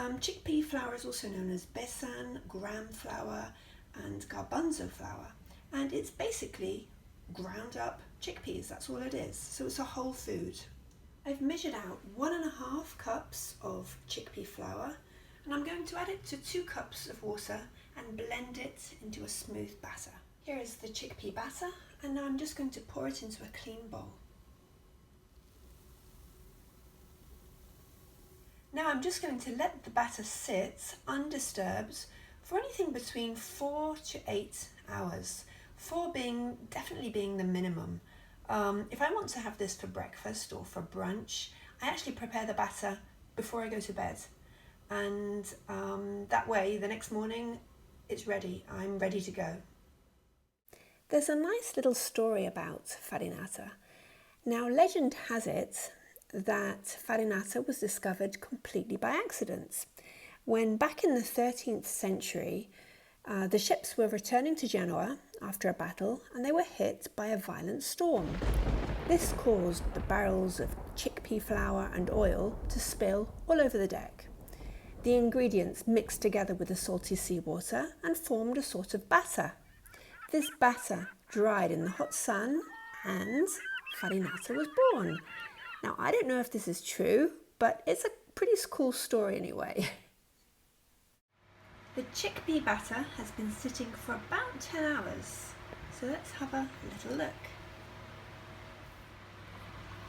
Chickpea flour is also known as besan, gram flour and garbanzo flour, and it's basically ground up chickpeas, that's all it is, so it's a whole food. I've measured out 1.5 cups of chickpea flour, and I'm going to add it to 2 cups of water and blend it into a smooth batter. Here is the chickpea batter, and now I'm just going to pour it into a clean bowl. Now I'm just going to let the batter sit undisturbed for anything between 4 to 8 hours. 4 definitely being the minimum. If I want to have this for breakfast or for brunch, I actually prepare the batter before I go to bed. And that way the next morning it's ready. I'm ready to go. There's a nice little story about farinata. Now legend has it that farinata was discovered completely by accident. When back in the 13th century, the ships were returning to Genoa after a battle and they were hit by a violent storm. This caused the barrels of chickpea flour and oil to spill all over the deck. The ingredients mixed together with the salty seawater and formed a sort of batter. This batter dried in the hot sun and farinata was born. Now, I don't know if this is true, but it's a pretty cool story anyway. The chickpea batter has been sitting for about 10 hours, so let's have a little look.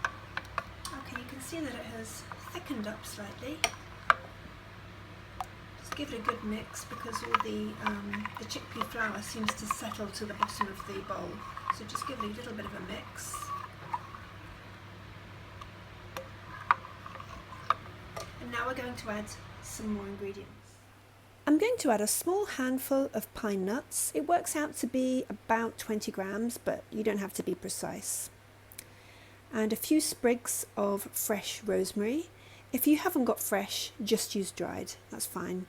Okay, you can see that it has thickened up slightly. Just give it a good mix because all the chickpea flour seems to settle to the bottom of the bowl, so just give it a little bit of a mix. And now we're going to add some more ingredients. I'm going to add a small handful of pine nuts. It works out to be about 20 grams, but you don't have to be precise. And a few sprigs of fresh rosemary. If you haven't got fresh, just use dried, that's fine.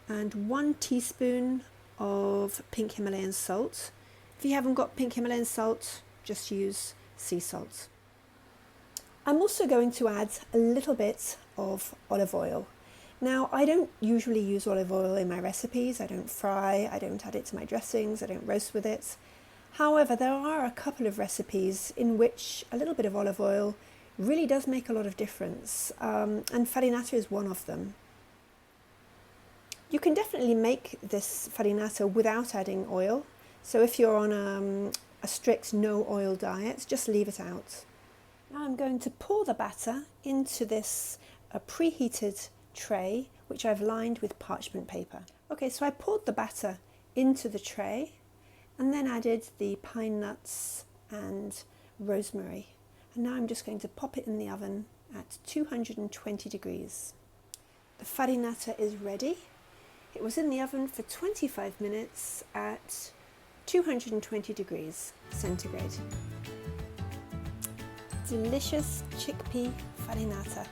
And 1 teaspoon of pink Himalayan salt. If you haven't got pink Himalayan salt, just use sea salt. I'm also going to add a little bit of olive oil. Now, I don't usually use olive oil in my recipes. I don't fry, I don't add it to my dressings, I don't roast with it. However, there are a couple of recipes in which a little bit of olive oil really does make a lot of difference, and farinata is one of them. You can definitely make this farinata without adding oil. So if you're on a strict no oil diet, just leave it out. Now I'm going to pour the batter into this preheated tray, which I've lined with parchment paper. Okay, so I poured the batter into the tray and then added the pine nuts and rosemary. And now I'm just going to pop it in the oven at 220 degrees. The farinata is ready. It was in the oven for 25 minutes at 220 degrees centigrade. Delicious chickpea farinata.